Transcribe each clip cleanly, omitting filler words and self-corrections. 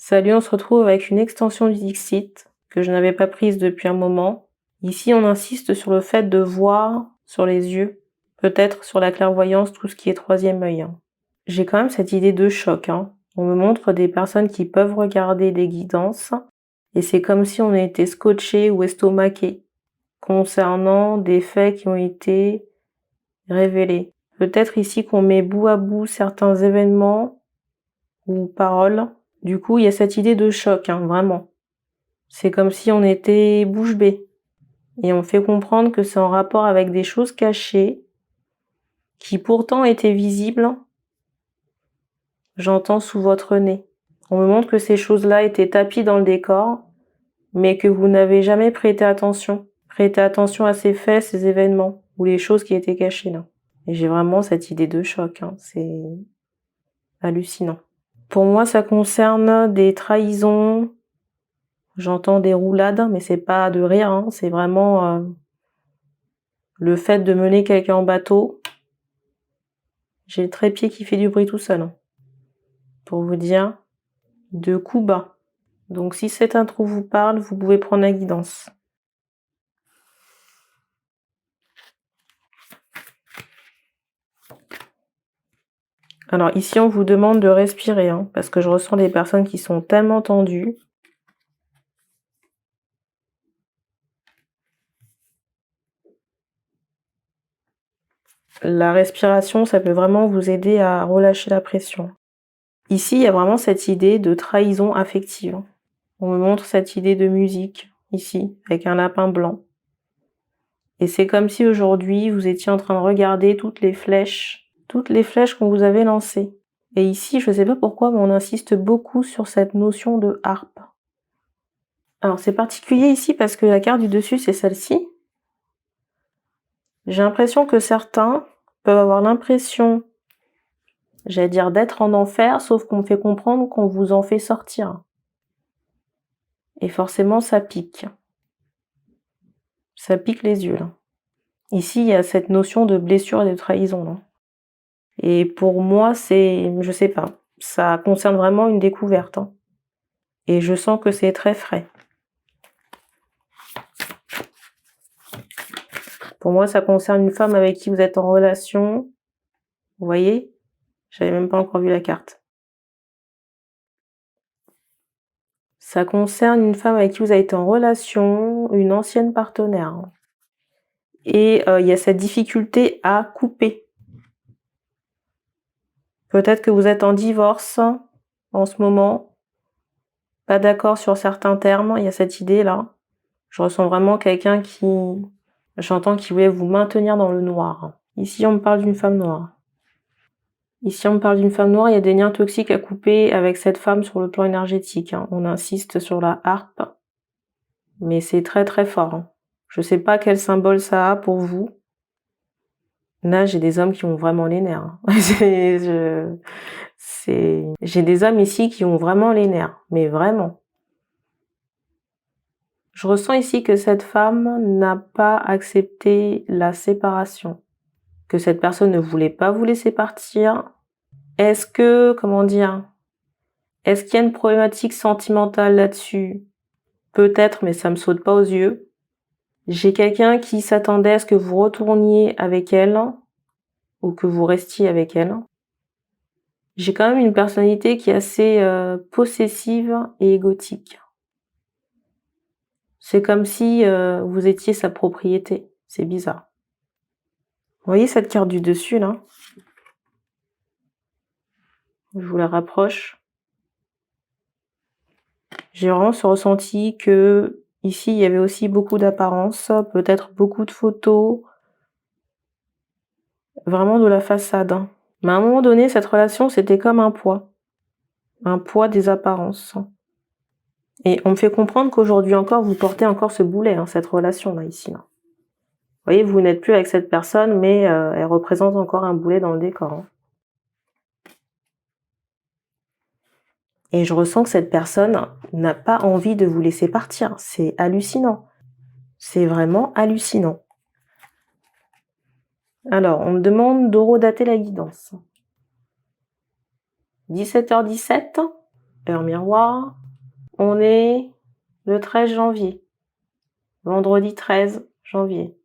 Salut, on se retrouve avec une extension du Dixit que je n'avais pas prise depuis un moment. Ici, on insiste sur le fait de voir sur les yeux, peut-être sur la clairvoyance, tout ce qui est troisième œil. J'ai quand même cette idée de choc. On me montre des personnes qui peuvent regarder des guidances et c'est comme si on était scotché ou estomaqué concernant des faits qui ont été révélés. Peut-être ici qu'on met bout à bout certains événements ou paroles. Du coup, il y a cette idée de choc, vraiment. C'est comme si on était bouche bée. Et on fait comprendre que c'est en rapport avec des choses cachées qui pourtant étaient visibles, j'entends sous votre nez. On me montre que ces choses-là étaient tapies dans le décor, mais que vous n'avez jamais prêté attention. Prêtez attention à ces faits, ces événements, ou les choses qui étaient cachées là. Et j'ai vraiment cette idée de choc, c'est hallucinant. Pour moi, ça concerne des trahisons. J'entends des roulades, mais c'est pas de rire, c'est vraiment le fait de mener quelqu'un en bateau. J'ai le trépied qui fait du bruit tout seul. Pour vous dire, de coups bas. Donc si cette intro vous parle, vous pouvez prendre la guidance. Alors ici, on vous demande de respirer, parce que je ressens des personnes qui sont tellement tendues. La respiration, ça peut vraiment vous aider à relâcher la pression. Ici, il y a vraiment cette idée de trahison affective. On me montre cette idée de musique, ici, avec un lapin blanc. Et c'est comme si aujourd'hui, vous étiez en train de regarder toutes les flèches qu'on vous avait lancées. Et ici, je ne sais pas pourquoi, mais on insiste beaucoup sur cette notion de harpe. Alors, c'est particulier ici parce que la carte du dessus, c'est celle-ci. J'ai l'impression que certains peuvent avoir l'impression, j'allais dire, d'être en enfer, sauf qu'on me fait comprendre qu'on vous en fait sortir. Et forcément, ça pique. Ça pique les yeux, là. Ici, il y a cette notion de blessure et de trahison, là. Et pour moi, je sais pas, ça concerne vraiment une découverte. Et je sens que c'est très frais. Pour moi, ça concerne une femme avec qui vous êtes en relation. Vous voyez? J'avais même pas encore vu la carte. Ça concerne une femme avec qui vous avez été en relation, une ancienne partenaire. Et il y a cette difficulté à couper. Peut-être que vous êtes en divorce en ce moment, pas d'accord sur certains termes, il y a cette idée-là. Je ressens vraiment quelqu'un j'entends qui voulait vous maintenir dans le noir. Ici, on me parle d'une femme noire. Ici, on me parle d'une femme noire, il y a des liens toxiques à couper avec cette femme sur le plan énergétique. On insiste sur la harpe, mais c'est très très fort. Je sais pas quel symbole ça a pour vous. Là, j'ai des hommes qui ont vraiment les nerfs. J'ai des hommes ici qui ont vraiment les nerfs, mais vraiment. Je ressens ici que cette femme n'a pas accepté la séparation, que cette personne ne voulait pas vous laisser partir. Est-ce qu'il y a une problématique sentimentale là-dessus? Peut-être, mais ça me saute pas aux yeux. J'ai quelqu'un qui s'attendait à ce que vous retourniez avec elle ou que vous restiez avec elle. J'ai quand même une personnalité qui est assez possessive et égotique. C'est comme si vous étiez sa propriété. C'est bizarre. Vous voyez cette carte du dessus, là? Je vous la rapproche. J'ai vraiment ce ressenti que ici, il y avait aussi beaucoup d'apparence, peut-être beaucoup de photos, vraiment de la façade. Mais à un moment donné, cette relation, c'était comme un poids des apparences. Et on me fait comprendre qu'aujourd'hui encore, vous portez encore ce boulet, cette relation-là, ici. Là. Vous voyez, vous n'êtes plus avec cette personne, mais elle représente encore un boulet dans le décor. Et je ressens que cette personne n'a pas envie de vous laisser partir. C'est hallucinant. C'est vraiment hallucinant. Alors, on me demande d'horodater la guidance. 17h17, Heure miroir. On est le 13 janvier. Vendredi 13 janvier.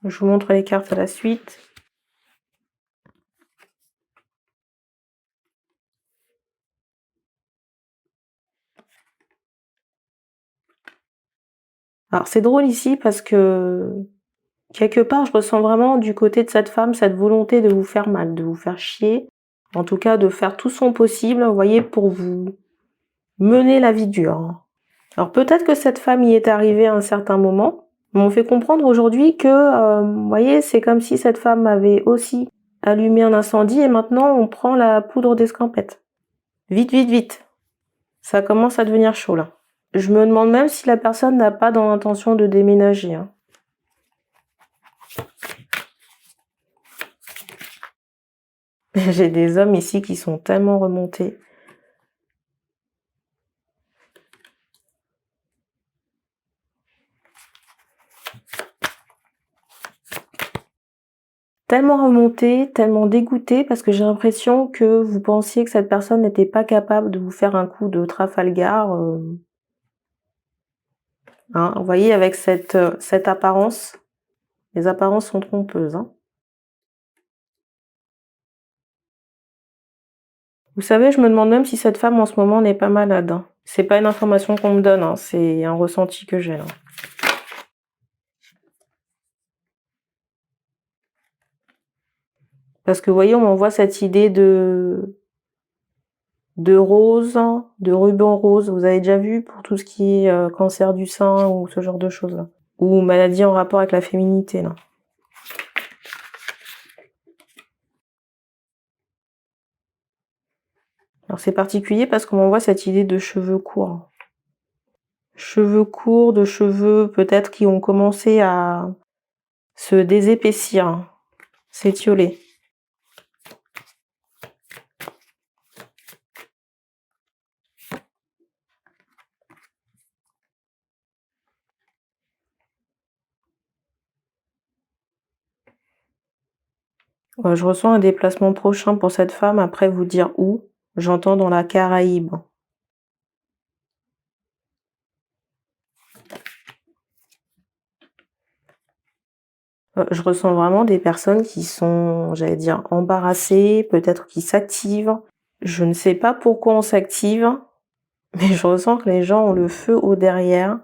Je vous montre les cartes à la suite. Alors c'est drôle ici parce que quelque part je ressens vraiment du côté de cette femme cette volonté de vous faire mal, de vous faire chier, en tout cas de faire tout son possible, vous voyez, pour vous mener la vie dure. Alors peut-être que cette femme y est arrivée à un certain moment, mais on fait comprendre aujourd'hui que, vous voyez, c'est comme si cette femme avait aussi allumé un incendie et maintenant on prend la poudre d'escampette. Vite, vite, vite. Ça commence à devenir chaud là. Je me demande même si la personne n'a pas dans l'intention de déménager, hein. J'ai des hommes ici qui sont tellement remontés. Tellement remontés, tellement dégoûtés parce que j'ai l'impression que vous pensiez que cette personne n'était pas capable de vous faire un coup de Trafalgar, hein, vous voyez, avec cette apparence. Les apparences sont trompeuses, hein. Vous savez, je me demande même si cette femme en ce moment n'est pas malade, hein. C'est pas une information qu'on me donne, hein, c'est un ressenti que j'ai, hein. Parce que vous voyez, on m'envoie cette idée de rose, de ruban rose. Vous avez déjà vu pour tout ce qui est cancer du sein ou ce genre de choses-là. Ou maladie en rapport avec la féminité, là. Alors c'est particulier parce qu'on m'envoie cette idée de cheveux courts. Cheveux courts, de cheveux peut-être qui ont commencé à se désépaissir, s'étioler. Je ressens un déplacement prochain pour cette femme, après vous dire où. J'entends dans la Caraïbe. Je ressens vraiment des personnes qui sont, j'allais dire, embarrassées, peut-être qui s'activent. Je ne sais pas pourquoi on s'active, mais je ressens que les gens ont le feu au derrière.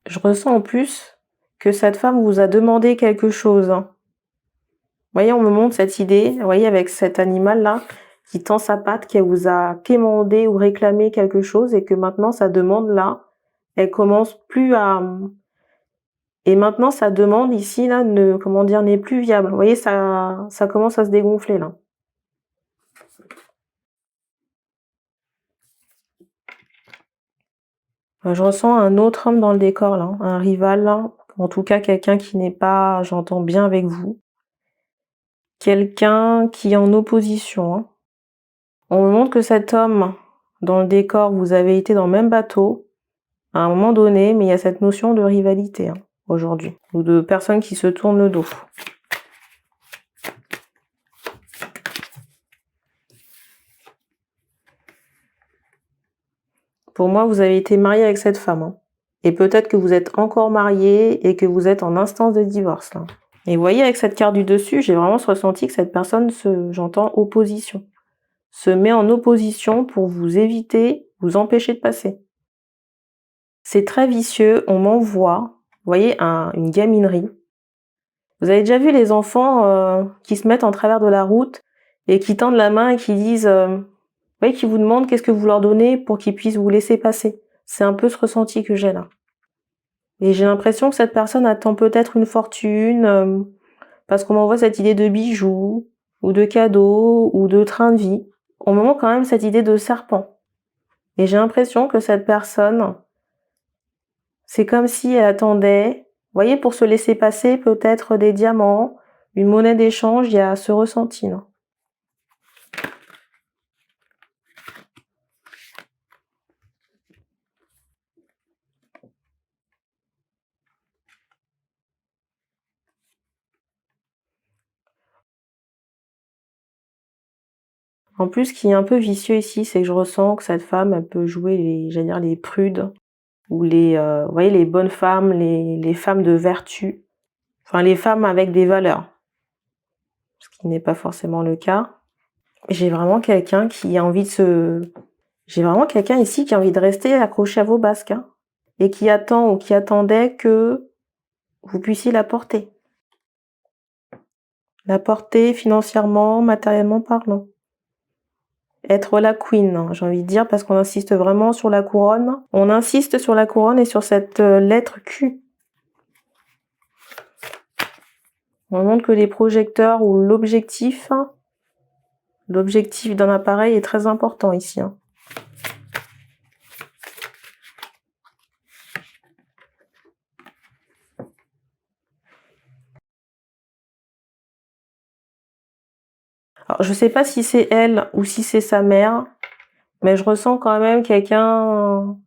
Je ressens en plus que cette femme vous a demandé quelque chose. Vous voyez, on me montre cette idée, vous voyez, avec cet animal-là qui tend sa patte, qui vous a quémandé ou réclamé quelque chose et que maintenant sa demande-là, elle commence plus à... Et maintenant sa demande ici, là, comment dire, n'est plus viable. Vous voyez, ça commence à se dégonfler, là. Je ressens un autre homme dans le décor, là, un rival, là. En tout cas, quelqu'un qui n'est pas, j'entends bien avec vous. Quelqu'un qui est en opposition, hein. On me montre que cet homme, dans le décor, vous avez été dans le même bateau, à un moment donné, mais il y a cette notion de rivalité, hein, aujourd'hui, ou de personnes qui se tournent le dos. Pour moi, vous avez été marié avec cette femme, hein. Et peut-être que vous êtes encore marié et que vous êtes en instance de divorce, là. Et vous voyez, avec cette carte du dessus, j'ai vraiment ce ressenti que cette personne j'entends opposition, se met en opposition pour vous éviter, vous empêcher de passer. C'est très vicieux, on m'envoie, vous voyez, une gaminerie. Vous avez déjà vu les enfants qui se mettent en travers de la route et qui tendent la main et qui disent, vous voyez, qui vous demandent qu'est-ce que vous leur donnez pour qu'ils puissent vous laisser passer. C'est un peu ce ressenti que j'ai là. Et j'ai l'impression que cette personne attend peut-être une fortune, parce qu'on m'envoie cette idée de bijoux, ou de cadeaux, ou de train de vie. On me montre quand même cette idée de serpent. Et j'ai l'impression que cette personne, c'est comme si elle attendait, vous voyez, pour se laisser passer peut-être des diamants, une monnaie d'échange, il y a ce ressenti, là. En plus, ce qui est un peu vicieux ici, c'est que je ressens que cette femme, elle peut jouer j'allais dire les prudes ou vous voyez, les bonnes femmes, les femmes de vertu. Enfin, les femmes avec des valeurs. Ce qui n'est pas forcément le cas. J'ai vraiment quelqu'un qui a envie j'ai vraiment quelqu'un ici qui a envie de rester accroché à vos basques, hein, et qui attend ou qui attendait que vous puissiez la porter. La porter financièrement, matériellement parlant. Être la queen, hein, j'ai envie de dire, parce qu'on insiste vraiment sur la couronne. On insiste sur la couronne et sur cette lettre Q. On montre que les projecteurs ou l'objectif d'un appareil est très important ici, hein. Alors, je sais pas si c'est elle ou si c'est sa mère, mais je ressens quand même quelqu'un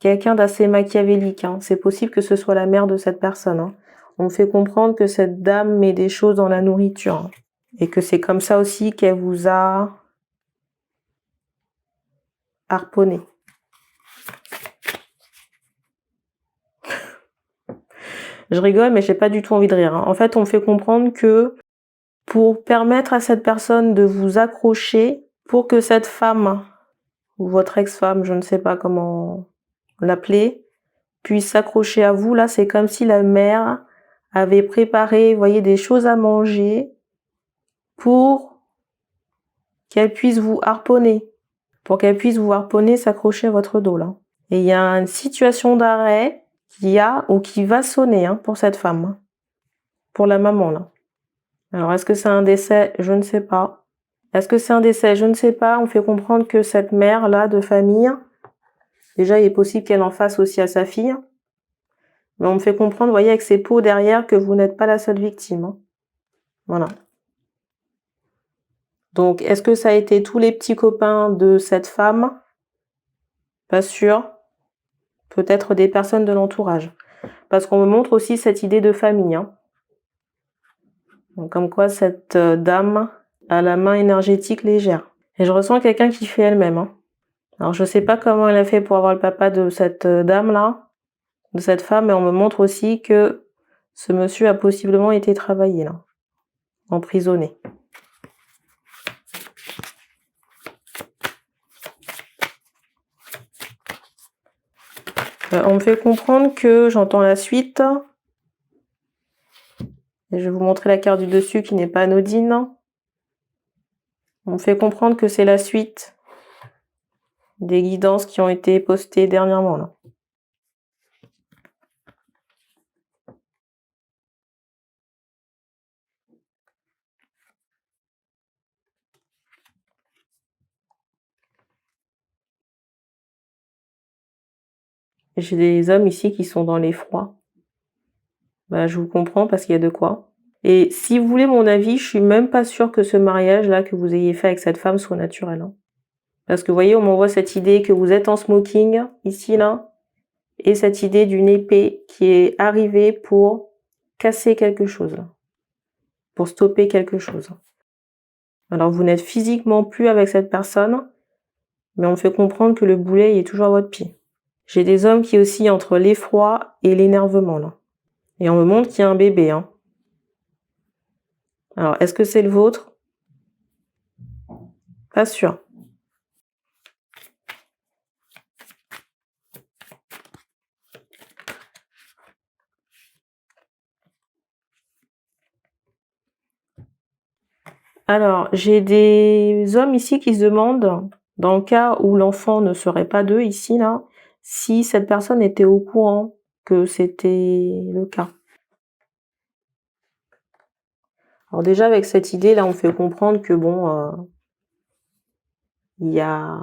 d'assez machiavélique, hein. C'est possible que ce soit la mère de cette personne, hein. On me fait comprendre que cette dame met des choses dans la nourriture, hein, et que c'est comme ça aussi qu'elle vous a harponné. Je rigole, mais j'ai pas du tout envie de rire, hein. En fait, on me fait comprendre que pour permettre à cette personne de vous accrocher, pour que cette femme, ou votre ex-femme, je ne sais pas comment l'appeler, puisse s'accrocher à vous, là, c'est comme si la mère avait préparé, vous voyez, des choses à manger pour qu'elle puisse vous harponner. Pour qu'elle puisse vous harponner, s'accrocher à votre dos, là. Et il y a une situation d'arrêt qui a ou qui va sonner, hein, pour cette femme, hein, pour la maman, là. Alors, est-ce que c'est un décès? Je ne sais pas. Est-ce que c'est un décès? Je ne sais pas. On fait comprendre que cette mère-là de famille, déjà, il est possible qu'elle en fasse aussi à sa fille. Mais on me fait comprendre, vous voyez, avec ces pots derrière, que vous n'êtes pas la seule victime, hein. Voilà. Donc, est-ce que ça a été tous les petits copains de cette femme? Pas sûr. Peut-être des personnes de l'entourage. Parce qu'on me montre aussi cette idée de famille, hein. Donc, comme quoi cette dame a la main énergétique légère. Et je ressens quelqu'un qui fait elle-même, hein. Alors, je sais pas comment elle a fait pour avoir le papa de cette dame-là, de cette femme, mais on me montre aussi que ce monsieur a possiblement été travaillé, là. Emprisonné. On me fait comprendre que j'entends la suite. Et je vais vous montrer la carte du dessus qui n'est pas anodine. On me fait comprendre que c'est la suite des guidances qui ont été postées dernièrement, là. J'ai des hommes ici qui sont dans l'effroi. Bah, je vous comprends parce qu'il y a de quoi. Et si vous voulez mon avis, je suis même pas sûre que ce mariage-là que vous ayez fait avec cette femme soit naturel, hein. Parce que vous voyez, on m'envoie cette idée que vous êtes en smoking, ici, là, et cette idée d'une épée qui est arrivée pour casser quelque chose, pour stopper quelque chose. Alors vous n'êtes physiquement plus avec cette personne, mais on me fait comprendre que le boulet il est toujours à votre pied. J'ai des hommes qui oscillent entre l'effroi et l'énervement, là. Et on me montre qu'il y a un bébé, hein. Alors, est-ce que c'est le vôtre? Pas sûr. Alors, j'ai des hommes ici qui se demandent, dans le cas où l'enfant ne serait pas d'eux ici, là, si cette personne était au courant que c'était le cas. Alors déjà, avec cette idée, là, on fait comprendre que bon, il y a...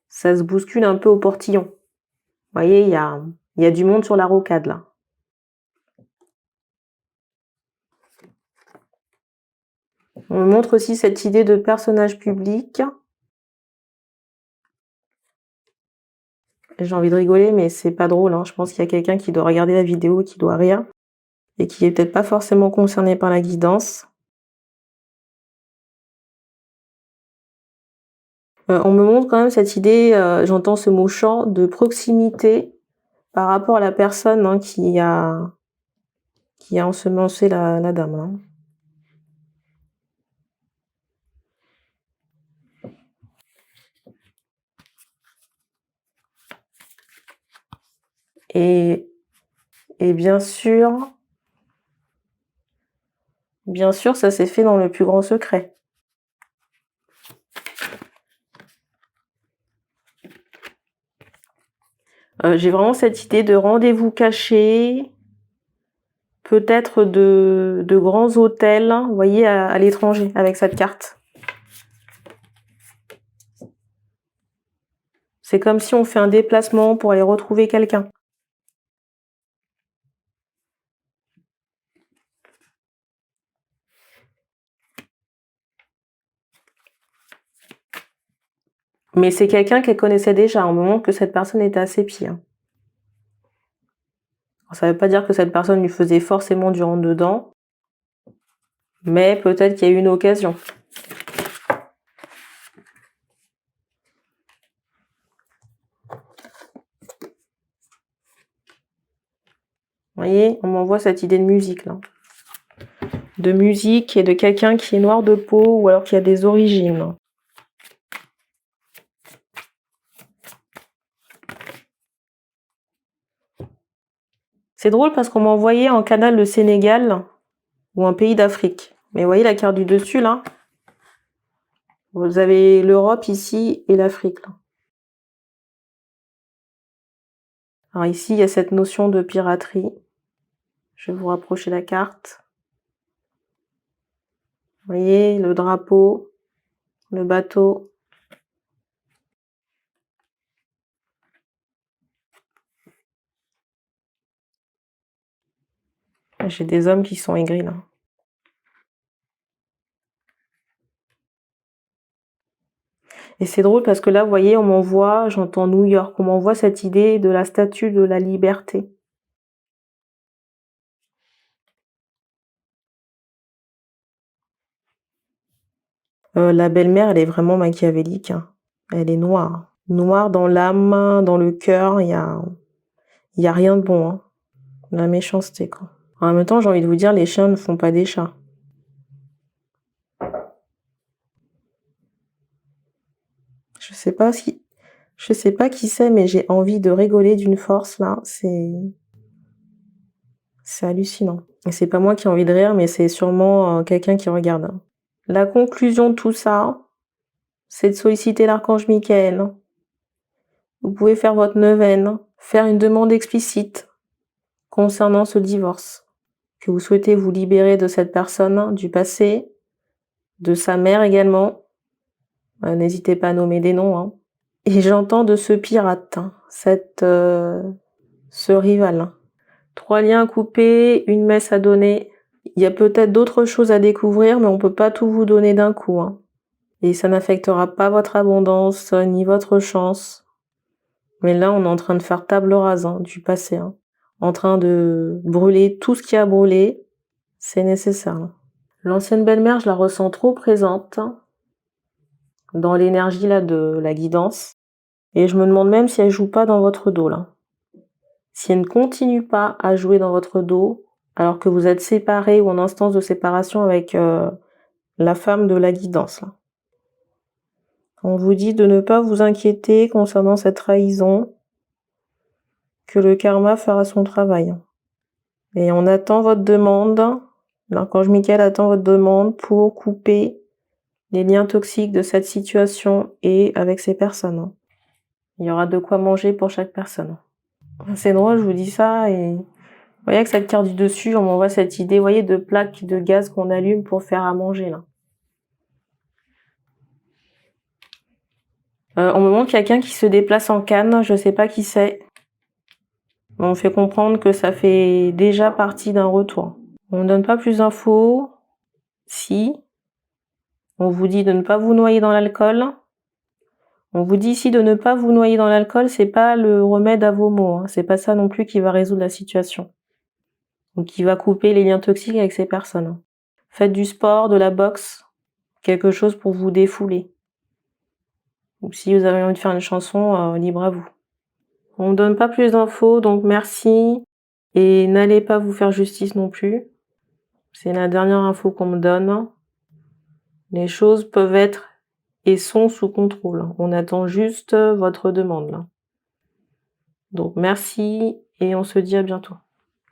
ça se bouscule un peu au portillon. Vous voyez, il y a du monde sur la rocade, là. On montre aussi cette idée de personnage public. J'ai envie de rigoler, mais c'est pas drôle, hein. Je pense qu'il y a quelqu'un qui doit regarder la vidéo et qui doit rire. Et qui est peut-être pas forcément concerné par la guidance. On me montre quand même cette idée, j'entends ce mot champ, de proximité par rapport à la personne, hein, qui a ensemencé la dame, hein. Et bien sûr, ça s'est fait dans le plus grand secret. J'ai vraiment cette idée de rendez-vous caché, peut-être de grands hôtels, vous voyez, à l'étranger, avec cette carte. C'est comme si on fait un déplacement pour aller retrouver quelqu'un. Mais c'est quelqu'un qu'elle connaissait déjà, au moment que cette personne était à ses pieds, hein. Ça veut pas dire que cette personne lui faisait forcément du rentre-dedans, mais peut-être qu'il y a eu une occasion. Vous voyez, on m'envoie cette idée de musique, là. De musique et de quelqu'un qui est noir de peau ou alors qui a des origines. C'est drôle parce qu'on m'a envoyé en canal le Sénégal ou un pays d'Afrique. Mais vous voyez la carte du dessus, là? Vous avez l'Europe ici et l'Afrique, là. Alors ici, il y a cette notion de piraterie. Je vais vous rapprocher la carte. Vous voyez, le drapeau, le bateau. J'ai des hommes qui sont aigris, là. Et c'est drôle parce que là, vous voyez, on m'envoie, j'entends New York, on m'envoie cette idée de la statue de la liberté. La belle-mère, elle est vraiment machiavélique, hein. Elle est noire. Noire dans l'âme, dans le cœur, il y a rien de bon, hein. La méchanceté, quoi. En même temps, j'ai envie de vous dire, les chiens ne font pas des chats. Je sais pas qui c'est, mais j'ai envie de rigoler d'une force, là. C'est hallucinant. Et c'est pas moi qui ai envie de rire, mais c'est sûrement quelqu'un qui regarde, hein. La conclusion de tout ça, c'est de solliciter l'archange Michael. Vous pouvez faire votre neuvaine, faire une demande explicite concernant ce divorce, que vous souhaitez vous libérer de cette personne, du passé, de sa mère également. N'hésitez pas à nommer des noms, hein. Et j'entends de ce pirate, hein, ce rival, hein. 3 liens à couper, une messe à donner. Il y a peut-être d'autres choses à découvrir, mais on peut pas tout vous donner d'un coup, hein. Et ça n'affectera pas votre abondance, ni votre chance. Mais là, on est en train de faire table rase, hein, du passé, hein. En train de brûler tout ce qui a brûlé. C'est nécessaire, hein. L'ancienne belle-mère, je la ressens trop présente, hein, dans l'énergie là de la guidance. Et je me demande même si elle joue pas dans votre dos, là. Si elle ne continue pas à jouer dans votre dos, alors que vous êtes séparés ou en instance de séparation avec la femme de la guidance, là. On vous dit de ne pas vous inquiéter concernant cette trahison, que le karma fera son travail. Et on attend votre demande, l'archange Michael attend votre demande pour couper les liens toxiques de cette situation et avec ces personnes. Il y aura de quoi manger pour chaque personne. C'est drôle, je vous dis ça, et vous voyez avec cette carte du dessus, on m'envoie cette idée, vous voyez, de plaques de gaz qu'on allume pour faire à manger, là. On me montre quelqu'un qui se déplace en canne, je sais pas qui c'est. On me fait comprendre que ça fait déjà partie d'un retour. On ne donne pas plus d'infos. Si. On vous dit de ne pas vous noyer dans l'alcool. On vous dit ici de ne pas vous noyer dans l'alcool, c'est pas le remède à vos maux, hein. C'est pas ça non plus qui va résoudre la situation. Donc qui va couper les liens toxiques avec ces personnes. Faites du sport, de la boxe, quelque chose pour vous défouler. Ou si vous avez envie de faire une chanson, libre à vous. On me donne pas plus d'infos, donc merci et n'allez pas vous faire justice non plus. C'est la dernière info qu'on me donne. Les choses peuvent être et sont sous contrôle. On attend juste, votre demande là. Donc merci et on se dit à bientôt.